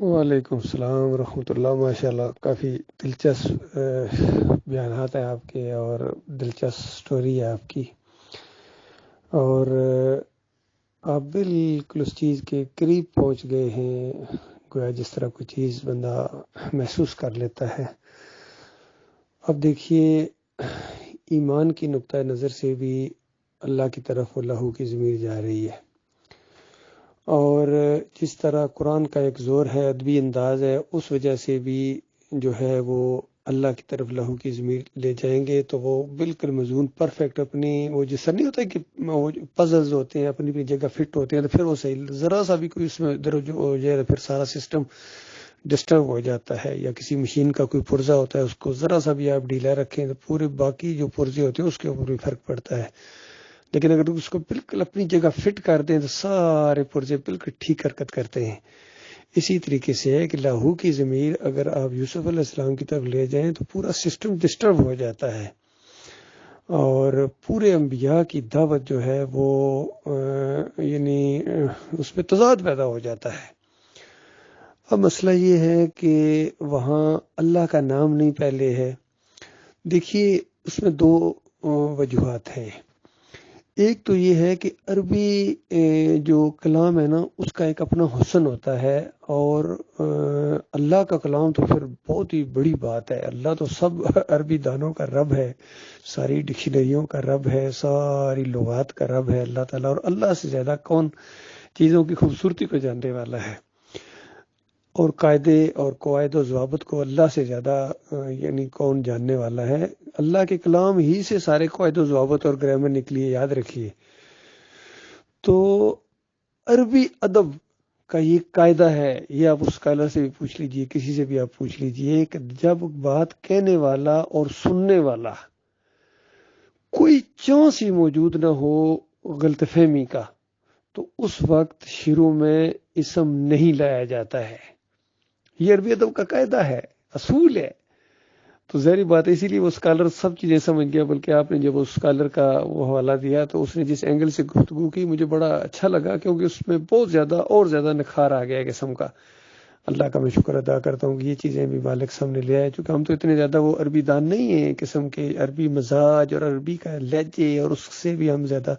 وعلیکم السلام ورحمۃ اللہ، ماشاء اللہ کافی دلچسپ بیانات ہیں آپ کے، اور دلچسپ سٹوری ہے آپ کی، اور آپ بالکل اس چیز کے قریب پہنچ گئے ہیں، گویا جس طرح کوئی چیز بندہ محسوس کر لیتا ہے۔ اب دیکھیے، ایمان کی نقطہ نظر سے بھی اللہ کی طرف وہ لہو کی ضمیر جا رہی ہے، اور جس طرح قرآن کا ایک زور ہے، ادبی انداز ہے، اس وجہ سے بھی جو ہے وہ اللہ کی طرف لہو کی ضمیر لے جائیں گے تو وہ بالکل مضمون پرفیکٹ اپنی، وہ جس طرح نہیں ہوتا کہ وہ پزلز ہوتے ہیں اپنی اپنی جگہ فٹ ہوتے ہیں، تو پھر وہ صحیح، ذرا سا بھی کوئی اس میں درج ہو جائے تو پھر سارا سسٹم ڈسٹرب ہو جاتا ہے، یا کسی مشین کا کوئی پرزہ ہوتا ہے، اس کو ذرا سا بھی آپ ڈھیلا رکھیں تو پورے باقی جو پرزے ہوتے ہیں اس کے اوپر بھی فرق پڑتا ہے۔ لیکن اگر اس کو بالکل اپنی جگہ فٹ کر دیں تو سارے پرزے بالکل ٹھیک حرکت کرتے ہیں۔ اسی طریقے سے ہے کہ لاہو کی ضمیر اگر آپ یوسف علیہ السلام کی طرف لے جائیں تو پورا سسٹم ڈسٹرب ہو جاتا ہے، اور پورے انبیاء کی دعوت جو ہے وہ اس میں تضاد پیدا ہو جاتا ہے۔ اب مسئلہ یہ ہے کہ وہاں اللہ کا نام نہیں پہلے ہے۔ دیکھیے، اس میں دو وجوہات ہیں۔ ایک تو یہ ہے کہ عربی جو کلام ہے نا، اس کا ایک اپنا حسن ہوتا ہے، اور اللہ کا کلام تو پھر بہت ہی بڑی بات ہے۔ اللہ تو سب عربی دانوں کا رب ہے، ساری ڈکشنریوں کا رب ہے، ساری لغات کا رب ہے اللہ تعالیٰ، اور اللہ سے زیادہ کون چیزوں کی خوبصورتی کو جاننے والا ہے، اور قاعدے اور قواعد و ضوابط کو اللہ سے زیادہ کون جاننے والا ہے۔ اللہ کے کلام ہی سے سارے قواعد و ضوابط اور گرامر نکلی ہے، یاد رکھیے۔ تو عربی ادب کا یہ قاعدہ ہے، یہ آپ اسکالر سے بھی پوچھ لیجئے، کسی سے بھی آپ پوچھ لیجئے، کہ جب بات کہنے والا اور سننے والا کوئی چانس ہی موجود نہ ہو غلط فہمی کا، تو اس وقت شروع میں اسم نہیں لایا جاتا ہے۔ یہ عربی ادب کا قاعدہ ہے، اصول ہے۔ تو ظاہری بات ہے، اسی لیے وہ اسکالر سب چیزیں سمجھ گیا، بلکہ آپ نے جب اس اسکالر کا وہ حوالہ دیا تو اس نے جس اینگل سے گفتگو کی مجھے بڑا اچھا لگا، کیونکہ اس میں بہت زیادہ اور زیادہ نکھار آ گیا قسم کا۔ اللہ کا میں شکر ادا کرتا ہوں کہ یہ چیزیں بھی مالک سامنے لے آئے، چونکہ ہم تو اتنے زیادہ وہ عربی دان نہیں ہیں قسم کے، عربی مزاج اور عربی کا لہجے اور اس سے بھی ہم زیادہ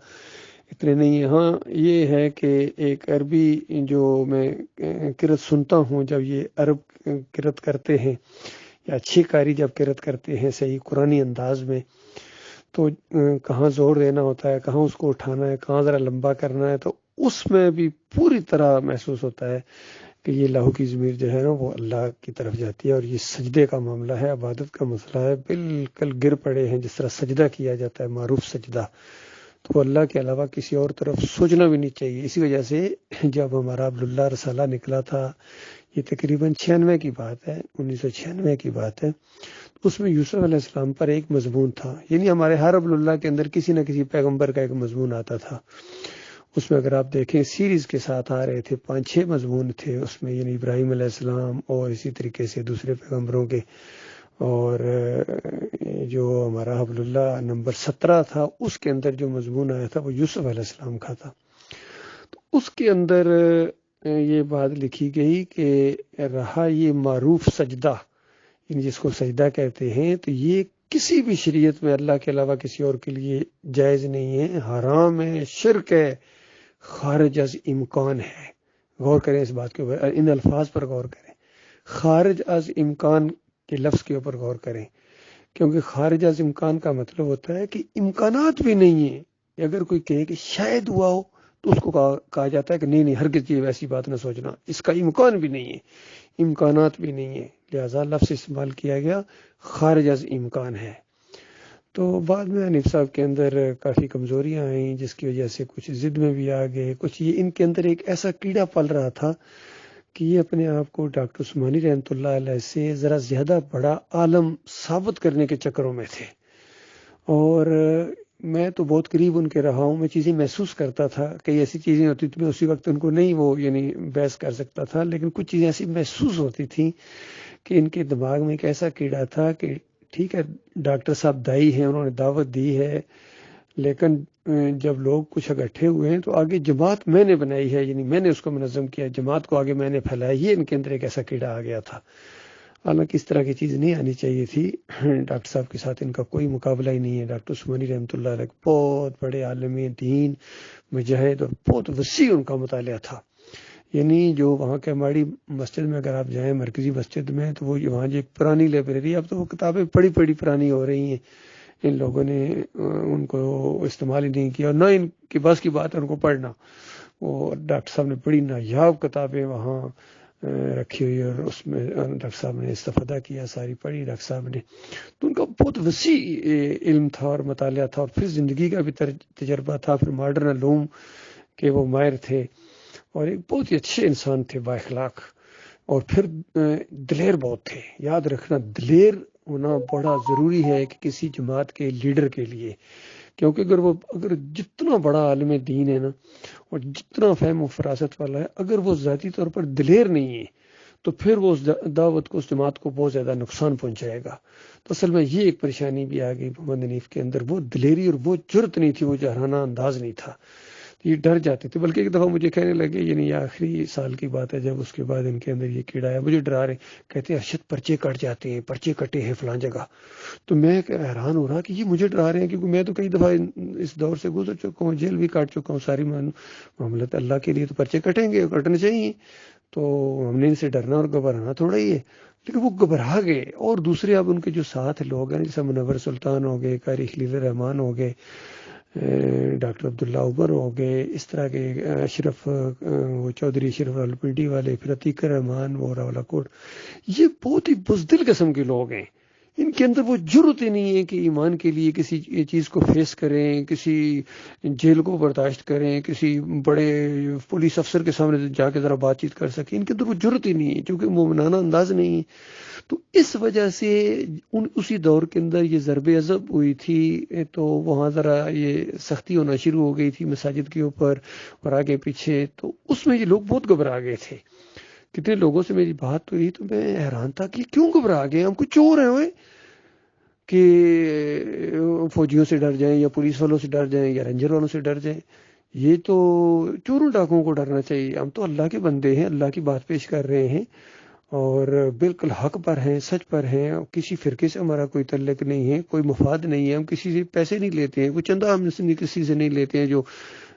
اتنے نہیں ہیں۔ ہاں یہ ہے کہ ایک عربی جو میں قرأت سنتا ہوں، جب یہ عرب قرأت کرتے ہیں یا اچھی قاری جب قرأت کرتے ہیں صحیح قرآنی انداز میں، تو کہاں زور دینا ہوتا ہے، کہاں اس کو اٹھانا ہے، کہاں ذرا لمبا کرنا ہے، تو اس میں بھی پوری طرح محسوس ہوتا ہے کہ یہ لہو کی ضمیر جو ہے نا وہ اللہ کی طرف جاتی ہے، اور یہ سجدے کا معاملہ ہے، عبادت کا مسئلہ ہے، بالکل گر پڑے ہیں جس طرح سجدہ کیا جاتا ہے، معروف سجدہ، تو اللہ کے علاوہ کسی اور طرف سوچنا بھی نہیں چاہیے۔ اسی وجہ سے جب ہمارا عبداللہ رسالہ نکلا تھا، یہ تقریباً 96 کی بات ہے، 1996 کی بات ہے، اس میں یوسف علیہ السلام پر ایک مضمون تھا، یعنی ہمارے ہر عبداللہ کے اندر کسی نہ کسی پیغمبر کا ایک مضمون آتا تھا۔ اس میں اگر آپ دیکھیں سیریز کے ساتھ آ رہے تھے، 5-6 مضمون تھے اس میں، یعنی ابراہیم علیہ السلام اور اسی طریقے سے دوسرے پیغمبروں کے، اور جو ہمارا عبداللہ نمبر 17 تھا، اس کے اندر جو مضمون آیا تھا وہ یوسف علیہ السلام کا تھا۔ تو اس کے اندر یہ بات لکھی گئی کہ رہا یہ معروف سجدہ، یعنی جس کو سجدہ کہتے ہیں، تو یہ کسی بھی شریعت میں اللہ کے علاوہ کسی اور کے لیے جائز نہیں ہے، حرام ہے، شرک ہے، خارج از امکان ہے۔ غور کریں اس بات کے اوپر، ان الفاظ پر غور کریں، خارج از امکان کے لفظ کے اوپر غور کریں، کیونکہ خارج از امکان کا مطلب ہوتا ہے کہ امکانات بھی نہیں ہیں۔ اگر کوئی کہے کہ شاید ہوا ہو تو اس کو کہا جاتا ہے کہ نہیں ہرگز یہ ویسی بات نہ سوچنا، اس کا امکان بھی نہیں ہے، امکانات بھی نہیں ہے، لہذا لفظ استعمال کیا گیا خارج از امکان ہے۔ تو بعد میں حنیف صاحب کے اندر کافی کمزوریاں آئیں، جس کی وجہ سے کچھ ضد میں بھی آ گئے، کچھ یہ ان کے اندر ایک ایسا کیڑا پل رہا تھا کہ یہ اپنے آپ کو ڈاکٹر عثمانی رحمۃ اللہ علیہ سے ذرا زیادہ بڑا عالم ثابت کرنے کے چکروں میں تھے، اور میں تو بہت قریب ان کے رہا ہوں، میں چیزیں محسوس کرتا تھا، کئی ایسی چیزیں ہوتی تھیں میں اسی وقت ان کو نہیں بحث کر سکتا تھا، لیکن کچھ چیزیں ایسی محسوس ہوتی تھیں کہ ان کے دماغ میں ایک ایسا کیڑا تھا کہ ٹھیک ہے ڈاکٹر صاحب دائی ہیں، انہوں نے دعوت دی ہے، لیکن جب لوگ کچھ اکٹھے ہوئے ہیں تو آگے جماعت میں نے بنائی ہے، یعنی میں نے اس کو منظم کیا، جماعت کو آگے میں نے پھیلائی، یہ ان کے اندر ایک ایسا کیڑا آ گیا تھا۔ حالانکہ اس طرح کی چیز نہیں آنی چاہیے تھی۔ ڈاکٹر صاحب کے ساتھ ان کا کوئی مقابلہ ہی نہیں ہے۔ ڈاکٹر عثمانی رحمۃ اللہ علیہ بہت بڑے عالم دین، مجاہد، اور بہت وسیع ان کا مطالعہ تھا۔ یعنی جو وہاں کے ہماری مسجد میں اگر آپ جائیں، مرکزی مسجد میں، تو وہ وہاں جو ایک پرانی لائبریری، اب تو وہ کتابیں بڑی بڑی پرانی ہو رہی ہیں، ان لوگوں نے ان کو استعمال ہی نہیں کیا، اور نہ ان کی بس کی بات ہے ان کو پڑھنا۔ وہ ڈاکٹر صاحب نے بڑی نایاب کتابیں وہاں رکھی ہوئی، اور اس میں ڈاکٹر صاحب نے استفادہ کیا، ساری پڑھی ڈاکٹر صاحب نے۔ تو ان کا بہت وسیع علم تھا اور مطالعہ تھا، اور پھر زندگی کا بھی تجربہ تھا، پھر ماڈرن علوم کے وہ ماہر تھے، اور ایک بہت ہی اچھے انسان تھے، با اخلاق، اور پھر دلیر بہت تھے۔ یاد رکھنا، دلیر ہونا بڑا ضروری ہے کہ کسی جماعت کے لیڈر کے لیے، کیونکہ اگر جتنا بڑا عالم دین ہے نا، اور جتنا فہم و فراست والا ہے، اگر وہ ذاتی طور پر دلیر نہیں ہے تو پھر وہ اس دعوت کو، اس جماعت کو بہت زیادہ نقصان پہنچائے گا۔ تو اصل میں یہ ایک پریشانی بھی آ گئی محمد حنیف کے اندر، وہ دلیری اور وہ جرت نہیں تھی، وہ جہرانہ انداز نہیں تھا، یہ ڈر جاتے تھے۔ بلکہ ایک دفعہ مجھے کہنے لگے، یعنی یہ آخری سال کی بات ہے، جب اس کے بعد ان کے اندر یہ کیڑا ہے، مجھے ڈرا رہے، کہتے ہیں ارشد پرچے کٹ جاتے ہیں، پرچے کٹے ہیں فلاں جگہ۔ تو میں حیران ہو رہا کہ یہ مجھے ڈرا رہے ہیں، کیونکہ میں تو کئی دفعہ اس دور سے گزر چکا ہوں، جیل بھی کاٹ چکا ہوں، ساری معاملات اللہ کے لیے تو پرچے کٹیں گے، کٹنے چاہیے، تو ہم نے ان سے ڈرنا اور گھبرانا تھوڑا ہی ہے۔ لیکن وہ گھبرا گئے، اور دوسرے اب ان کے جو ساتھ لوگ ہیں، جیسے منور سلطان ہو گئے، قاری خلیل الرحمان ہو گئے، ڈاکٹر عبداللہ عمر ہو گئے، اس طرح کے اشرف، وہ چودھری اشرف راولپنڈی والے، پھر عتیق الرحمان، وہ راولا کوٹ، یہ بہت ہی بزدل قسم کے لوگ ہیں۔ ان کے اندر وہ جرت ہی نہیں ہے کہ ایمان کے لیے کسی چیز کو فیس کریں، کسی جیل کو برداشت کریں، کسی بڑے پولیس افسر کے سامنے جا کے ذرا بات چیت کر سکیں۔ ان کے اندر وہ جرت ہی نہیں ہے، کیونکہ مومنانہ انداز نہیں ہے۔ تو اس وجہ سے اسی دور کے اندر یہ ضرب عضب ہوئی تھی، تو وہاں ذرا یہ سختی ہونا شروع ہو گئی تھی مساجد کے اوپر اور آگے پیچھے، تو اس میں یہ لوگ بہت گھبرا گئے تھے۔ کتنے لوگوں سے میری بات ہوئی تو میں حیران تھا کہ کیوں گھبرا گئے، ہم کچھ چور ہیں ہوئے کہ فوجیوں سے ڈر جائیں، یا پولیس والوں سے ڈر جائیں، یا رینجر والوں سے ڈر جائیں؟ یہ تو چوروں ڈاکوں کو ڈرنا چاہیے۔ ہم تو اللہ کے بندے ہیں، اللہ کی بات پیش کر رہے ہیں، اور بالکل حق پر ہیں، سچ پر ہیں، کسی فرقے سے ہمارا کوئی تعلق نہیں ہے، کوئی مفاد نہیں ہے، ہم کسی سے پیسے نہیں لیتے ہیں، کوئی چندہ ہم کسی سے نہیں لیتے ہیں جو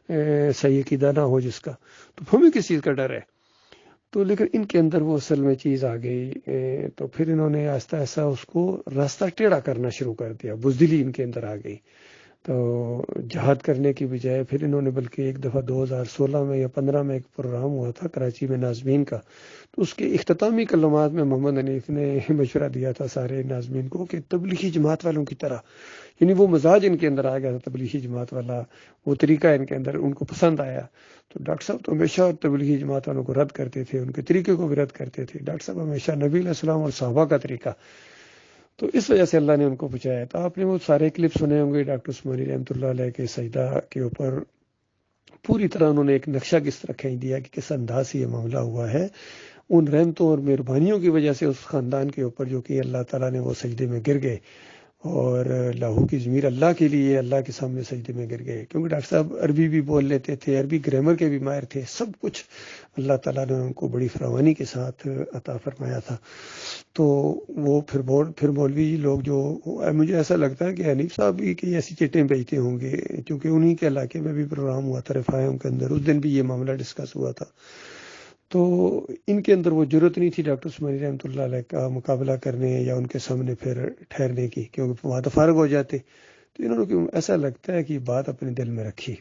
صحیح عقیدہ نہ ہو جس کا، تو ہمیں کس چیز کا ڈر ہے؟ تو لیکن ان کے اندر وہ اصل میں چیز آ گئی، تو پھر انہوں نے آہستہ آہستہ اس کو راستہ ٹیڑھا کرنا شروع کر دیا، بزدلی ان کے اندر آ گئی۔ تو جہاد کرنے کی بجائے پھر انہوں نے، بلکہ ایک دفعہ 2016 میں یا 15 میں ایک پروگرام ہوا تھا کراچی میں ناظمین کا، تو اس کے اختتامی کلمات میں محمد حنیف نے مشورہ دیا تھا سارے ناظمین کو کہ تبلیغی جماعت والوں کی طرح، یعنی وہ مزاج ان کے اندر آ گیا تھا تبلیغی جماعت والا، وہ طریقہ ان کے اندر ان کو پسند آیا۔ تو ڈاکٹر صاحب تو ہمیشہ تبلیغی جماعت والوں کو رد کرتے تھے، ان کے طریقے کو بھی رد کرتے تھے۔ ڈاکٹر صاحب ہمیشہ نبی علیہ السلام اور صحابہ کا طریقہ، تو اس وجہ سے اللہ نے ان کو بچایا۔ تو آپ نے وہ سارے کلپ سنے ہوں گے ڈاکٹر عثمانی رحمۃ اللہ علیہ کے سجدہ کے اوپر، پوری طرح انہوں نے ایک نقشہ کس طرح کھینچ دیا کہ کس انداز سے یہ معاملہ ہوا ہے، ان رحمتوں اور مہربانیوں کی وجہ سے اس خاندان کے اوپر، جو کہ اللہ تعالیٰ نے وہ سجدے میں گر گئے، اور لاہو کی ضمیر اللہ کے لیے اللہ کے سامنے سجدے میں گر گئے، کیونکہ ڈاکٹر صاحب عربی بھی بول لیتے تھے، عربی گرامر کے بھی ماہر تھے، سب کچھ اللہ تعالیٰ نے ان کو بڑی فراوانی کے ساتھ عطا فرمایا تھا۔ تو وہ پھر مولوی لوگ جو، مجھے ایسا لگتا ہے کہ حنیف صاحب بھی کہ ایسی چٹیں بیچتے ہوں گے، کیونکہ انہی کے علاقے میں بھی پروگرام ہوا تھا رفاعیوں کے اندر، اس دن بھی یہ معاملہ ڈسکس ہوا تھا۔ تو ان کے اندر وہ ضرورت نہیں تھی ڈاکٹر عثمانی رحمۃ اللہ علیہ کا مقابلہ کرنے یا ان کے سامنے پھر ٹھہرنے کی، کیونکہ وہاں تو فارغ ہو جاتے۔ تو انہوں نے ایسا لگتا ہے کہ بات اپنے دل میں رکھی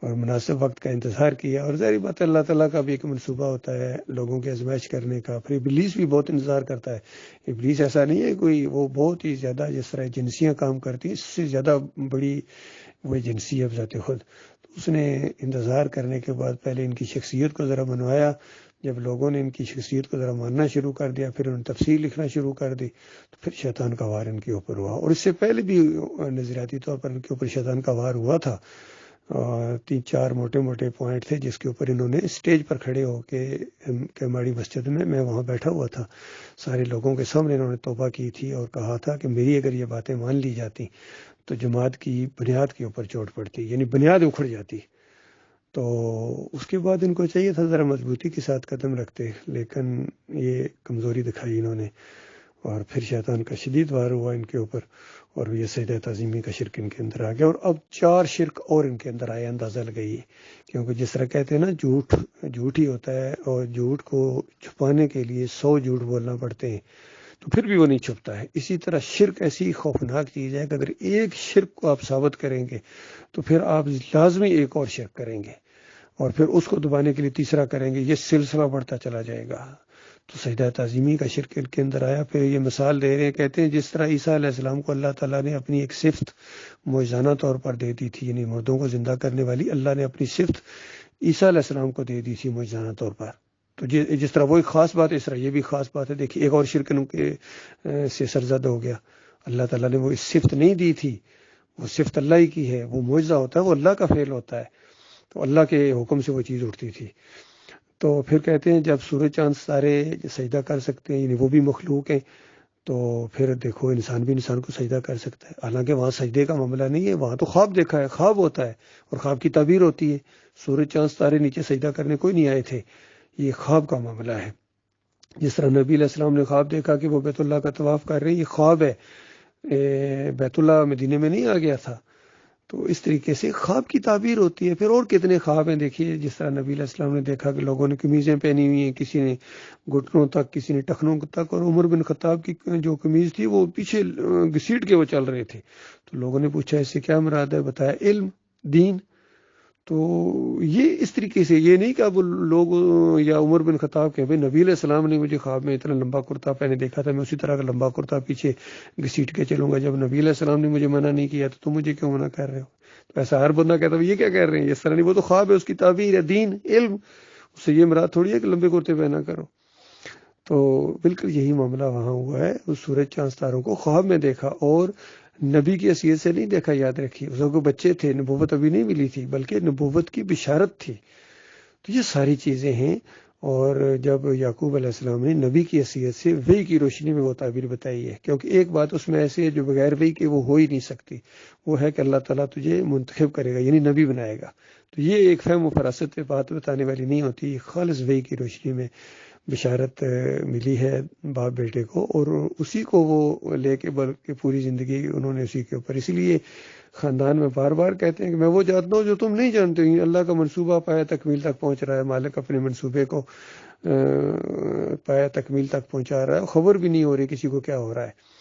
اور مناسب وقت کا انتظار کیا، اور ظاہری بات ہے اللہ تعالیٰ کا بھی ایک منصوبہ ہوتا ہے لوگوں کی آزمائش کرنے کا۔ پھر ابلیس بھی بہت انتظار کرتا ہے، ابلیس ایسا نہیں ہے کوئی، وہ بہت ہی زیادہ، جس طرح ایجنسیاں کام کرتی ہیں اس سے زیادہ بڑی وہ ایجنسی ہے بذات خود۔ تو اس نے انتظار کرنے کے بعد پہلے ان کی شخصیت کو ذرا منوایا، جب لوگوں نے ان کی شخصیت کو ذرا ماننا شروع کر دیا، پھر انہوں نے تفسیر لکھنا شروع کر دی، تو پھر شیطان کا وار ان کے اوپر ہوا، اور اس سے پہلے بھی نظریاتی طور پر ان کے اوپر شیطان کا وار ہوا تھا۔ 3 4 موٹے موٹے پوائنٹ تھے جس کے اوپر انہوں نے اسٹیج پر کھڑے ہو کے کیماڑی مسجد میں وہاں بیٹھا ہوا تھا، سارے لوگوں کے سامنے انہوں نے توبہ کی تھی اور کہا تھا کہ میری اگر یہ باتیں مان لی جاتی تو جماعت کی بنیاد کے اوپر چوٹ پڑتی، یعنی بنیاد اکھڑ جاتی۔ تو اس کے بعد ان کو چاہیے تھا ذرا مضبوطی کے ساتھ قدم رکھتے، لیکن یہ کمزوری دکھائی انہوں نے، اور پھر شیطان کا شدید وار ہوا ان کے اوپر، اور یہ سجدہ تعظیمی کا شرک ان کے اندر آ گیا، اور اب 4 شرک اور ان کے اندر آئے، اندازہ لگائیے، کیونکہ جس طرح کہتے ہیں نا جھوٹ ہی ہوتا ہے، اور جھوٹ کو چھپانے کے لیے 100 جھوٹ بولنا پڑتے ہیں تو پھر بھی وہ نہیں چھپتا ہے۔ اسی طرح شرک ایسی خوفناک چیز ہے کہ اگر ایک شرک کو آپ ثابت کریں گے تو پھر آپ لازمی ایک اور شرک کریں گے، اور پھر اس کو دبانے کے لیے تیسرا کریں گے، یہ سلسلہ بڑھتا چلا جائے گا۔ تو سجدہ تعظیمی کا شرک ان کے اندر آیا۔ پھر یہ مثال دے رہے ہیں، کہتے ہیں جس طرح عیسیٰ علیہ السلام کو اللہ تعالیٰ نے اپنی ایک صفت معجزانہ طور پر دے دی تھی، یعنی مردوں کو زندہ کرنے والی اللہ نے اپنی صفت عیسیٰ علیہ السلام کو دے دی تھی معجزانہ طور پر، تو جس طرح وہ ایک خاص بات ہے اس طرح یہ بھی خاص بات ہے۔ دیکھیے ایک اور شرک ان کے سے سرزد ہو گیا، اللہ تعالیٰ نے وہ اس صفت نہیں دی تھی، وہ صفت اللہ ہی کی ہے، وہ معجزہ ہوتا ہے، وہ اللہ کا فعل ہوتا ہے، تو اللہ کے حکم سے وہ چیز اٹھتی تھی۔ تو پھر کہتے ہیں جب سورج چاند ستارے سجدہ کر سکتے ہیں، یعنی وہ بھی مخلوق ہیں، تو پھر دیکھو انسان بھی انسان کو سجدہ کر سکتا ہے، حالانکہ وہاں سجدے کا معاملہ نہیں ہے، وہاں تو خواب دیکھا ہے، خواب ہوتا ہے اور خواب کی تعبیر ہوتی ہے۔ سورج چاند ستارے نیچے سجدہ کرنے کوئی نہیں آئے تھے، یہ خواب کا معاملہ ہے۔ جس طرح نبی علیہ السلام نے خواب دیکھا کہ وہ بیت اللہ کا طواف کر رہے ہیں، یہ خواب ہے، بیت اللہ مدینے میں نہیں آ گیا تھا۔ تو اس طریقے سے خواب کی تعبیر ہوتی ہے۔ پھر اور کتنے خواب ہیں، دیکھیے جس طرح نبی علیہ السلام نے دیکھا کہ لوگوں نے قمیضیں پہنی ہوئی ہیں، کسی نے گھٹنوں تک، کسی نے ٹخنوں تک، اور عمر بن خطاب کی جو قمیض تھی وہ پیچھے گھسیٹ کے وہ چل رہے تھے، تو لوگوں نے پوچھا اس سے کیا مراد ہے، بتایا علم دین۔ تو یہ اس طریقے سے، یہ نہیں کہ اب لوگ یا عمر بن خطاب کہ بھائی نبی علیہ السلام نے مجھے خواب میں اتنا لمبا کرتا پہنے دیکھا تھا، میں اسی طرح کا لمبا کرتا پیچھے گھسیٹ کے چلوں گا، جب نبی علیہ السلام نے مجھے منع نہیں کیا تو تم مجھے کیوں منع کر رہے ہو؟ تو ایسا ہر بندہ کہتا ہے یہ کیا کہہ رہے ہیں، اس طرح نہیں، وہ تو خواب ہے، اس کی تعبیر ہے، دین علم، اس سے یہ مراد تھوڑی ہے کہ لمبے کرتے پہنا کرو۔ تو بالکل یہی معاملہ وہاں ہوا ہے، اس سورج چاند ستاروں کو خواب میں دیکھا، اور نبی کی حیثیت سے نہیں دیکھا، یاد رکھیے اس کو بچے تھے، نبوت ابھی نہیں ملی تھی، بلکہ نبوت کی بشارت تھی۔ تو یہ ساری چیزیں ہیں، اور جب یعقوب علیہ السلام نے نبی کی حیثیت سے وحی کی روشنی میں وہ تعبیر بتائی ہے، کیونکہ ایک بات اس میں ایسی ہے جو بغیر وحی کے وہ ہو ہی نہیں سکتی، وہ ہے کہ اللہ تعالیٰ تجھے منتخب کرے گا، یعنی نبی بنائے گا۔ تو یہ ایک فہم و فراست پہ بات بتانے والی نہیں ہوتی، خالص وحی کی روشنی میں بشارت ملی ہے باپ بیٹے کو، اور اسی کو وہ لے کے بلکہ پوری زندگی انہوں نے اسی کے اوپر، اسی لیے خاندان میں بار بار کہتے ہیں کہ میں وہ جانتا ہوں جو تم نہیں جانتے ہو، اللہ کا منصوبہ پایا تکمیل تک پہنچ رہا ہے، مالک اپنے منصوبے کو پایا تکمیل تک پہنچا رہا ہے، خبر بھی نہیں ہو رہی کسی کو کیا ہو رہا ہے۔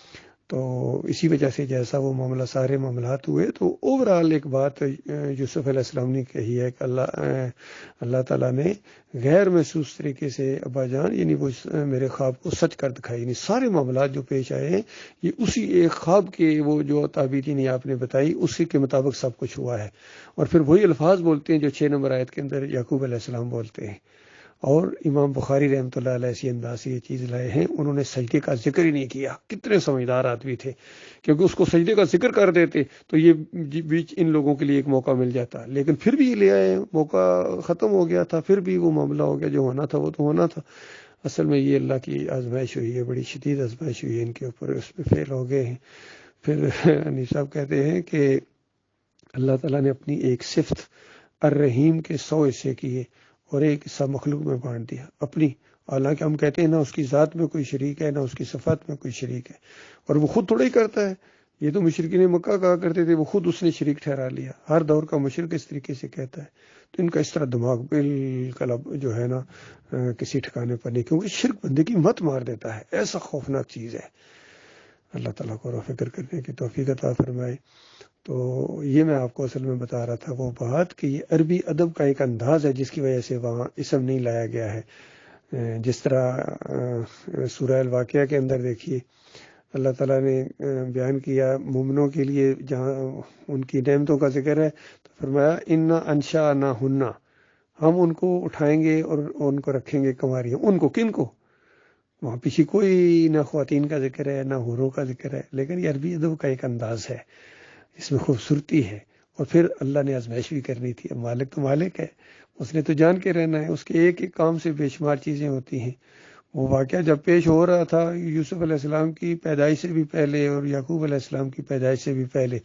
تو اسی وجہ سے جیسا وہ معاملہ سارے معاملات ہوئے، تو اوورآل ایک بات یوسف علیہ السلام نے کہی ہے کہ اللہ تعالیٰ نے غیر محسوس طریقے سے ابا جان، یعنی وہ میرے خواب کو سچ کر دکھائی، یعنی سارے معاملات جو پیش آئے ہیں یہ اسی ایک خواب کے وہ جو تعبیر یعنی آپ نے بتائی اسی کے مطابق سب کچھ ہوا ہے، اور پھر وہی الفاظ بولتے ہیں جو 6 نمبر آیت کے اندر یعقوب علیہ السلام بولتے ہیں۔ اور امام بخاری رحمۃ اللہ علیہ اسی انداز سے یہ چیز لائے ہیں، انہوں نے سجدے کا ذکر ہی نہیں کیا، کتنے سمجھدار آدمی تھے، کیونکہ اس کو سجدے کا ذکر کر دیتے تو یہ بیچ ان لوگوں کے لیے ایک موقع مل جاتا، لیکن پھر بھی لے آئے، موقع ختم ہو گیا تھا، پھر بھی وہ معاملہ ہو گیا، جو ہونا تھا وہ تو ہونا تھا۔ اصل میں یہ اللہ کی آزمائش ہوئی ہے، بڑی شدید آزمائش ہوئی ہے ان کے اوپر، اس میں فیل ہو گئے ہیں۔ پھر انیس صاحب کہتے ہیں کہ اللہ تعالیٰ نے اپنی ایک صفت الرحیم کے 100 حصے کیے اور ایک حصہ مخلوق میں بانٹ دیا اپنی، حالانکہ ہم کہتے ہیں نہ اس کی ذات میں کوئی شریک ہے، نہ اس کی صفات میں کوئی شریک ہے، اور وہ خود تھوڑا ہی کرتا ہے، یہ تو مشرکین مکہ کہا کرتے تھے، وہ خود اس نے شریک ٹھہرا لیا، ہر دور کا مشرک اس طریقے سے کہتا ہے۔ تو ان کا اس طرح دماغ بالکل اب جو ہے نا کسی ٹھکانے پر نہیں، کیونکہ شرک بندے کی مت مار دیتا ہے، ایسا خوفناک چیز ہے۔ اللہ تعالیٰ کو غور و فکر کرنے کی توفیق عطا فرمائے۔ تو یہ میں آپ کو اصل میں بتا رہا تھا وہ بات کہ یہ عربی ادب کا ایک انداز ہے جس کی وجہ سے وہاں اسم نہیں لایا گیا ہے۔ جس طرح سورہ الواقعہ کے اندر دیکھیے اللہ تعالیٰ نے بیان کیا مومنوں کے لیے، جہاں ان کی نعمتوں کا ذکر ہے تو فرمایا انا انشأناہن، ہم ان کو اٹھائیں گے اور ان کو رکھیں گے کنواریاں، ان کو کن کو، وہاں پیچھے کوئی نہ خواتین کا ذکر ہے نہ حوروں کا ذکر ہے، لیکن یہ عربی ادب کا ایک انداز ہے، اس میں خوبصورتی ہے، اور پھر اللہ نے آزمائش بھی کرنی تھی. اب مالک تو مالک ہے، اس نے تو جان کے رہنا ہے، اس کے ایک ایک کام سے بے شمار چیزیں ہوتی ہیں. وہ واقعہ جب پیش ہو رہا تھا یوسف علیہ السلام کی پیدائش سے بھی پہلے اور یعقوب علیہ السلام کی پیدائش سے بھی پہلے،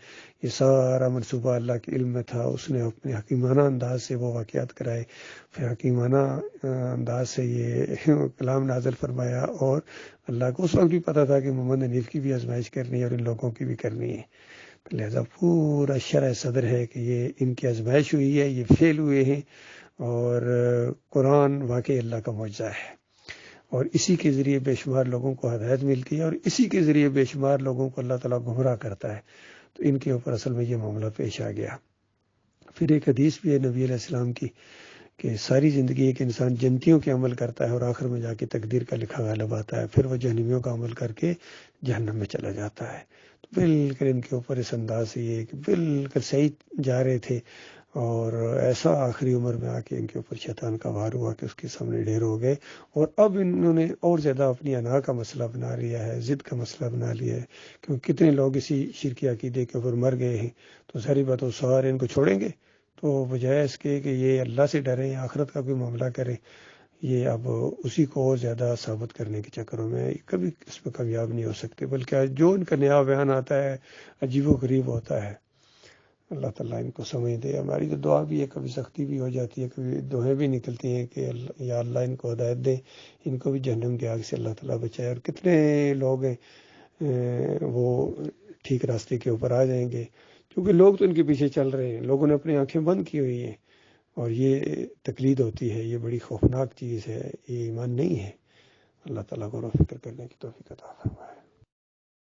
یہ سارا منصوبہ اللہ کے علم میں تھا. اس نے اپنے حکیمانہ انداز سے وہ واقعات کرائے، پھر حکیمانہ انداز سے یہ کلام نازل فرمایا. اور اللہ کو اس وقت بھی پتہ تھا کہ محمد حنیف کی بھی آزمائش کرنی ہے اور ان لوگوں کی بھی کرنی ہے. لہذا پورا شرح صدر ہے کہ یہ ان کی آزمائش ہوئی ہے، یہ فیل ہوئے ہیں، اور قرآن واقعی اللہ کا معجزہ ہے، اور اسی کے ذریعے بے شمار لوگوں کو ہدایت ملتی ہے، اور اسی کے ذریعے بے شمار لوگوں کو اللہ تعالیٰ گمراہ کرتا ہے. تو ان کے اوپر اصل میں یہ معاملہ پیش آ گیا. پھر ایک حدیث بھی ہے نبی علیہ السلام کی کہ ساری زندگی ایک انسان جنتیوں کے عمل کرتا ہے اور آخر میں جا کے تقدیر کا لکھا غالب آتا ہے، پھر وہ جہنمیوں کا عمل کر کے جہنم میں چلا جاتا ہے. تو بالکل ان کے اوپر اس انداز سے یہ کہ بالکل صحیح جا رہے تھے، اور ایسا آخری عمر میں آ کے ان کے اوپر شیطان کا وار ہوا کہ اس کے سامنے ڈھیر ہو گئے. اور اب انہوں نے اور زیادہ اپنی انا کا مسئلہ بنا لیا ہے، ضد کا مسئلہ بنا لیا ہے، کیونکہ کتنے لوگ اسی شرکی عقیدے کے اوپر مر گئے ہیں. تو ساری بات وہ سارے ان کو چھوڑیں گے، تو بجائے اس کے کہ یہ اللہ سے ڈریں، آخرت کا کوئی معاملہ کریں، یہ اب اسی کو اور زیادہ ثابت کرنے کے چکروں میں کبھی اس میں کامیاب نہیں ہو سکتے، بلکہ جو ان کا نیا بیان آتا ہے عجیب و غریب ہوتا ہے. اللہ تعالیٰ ان کو سمجھ دے. ہماری تو دعا بھی ہے، کبھی سختی بھی ہو جاتی ہے، کبھی دعائیں بھی نکلتی ہیں کہ یا اللہ ان کو ہدایت دے، ان کو بھی جہنم کی آگ سے اللہ تعالیٰ بچائے. اور کتنے لوگ ہیں وہ ٹھیک راستے کے اوپر آ جائیں گے، کیونکہ لوگ تو ان کے پیچھے چل رہے ہیں، لوگوں نے اپنی آنکھیں بند کی ہوئی ہیں، اور یہ تقلید ہوتی ہے، یہ بڑی خوفناک چیز ہے، یہ ایمان نہیں ہے. اللہ تعالیٰ غور و فکر کرنے کی توفیق عطا فرمائے.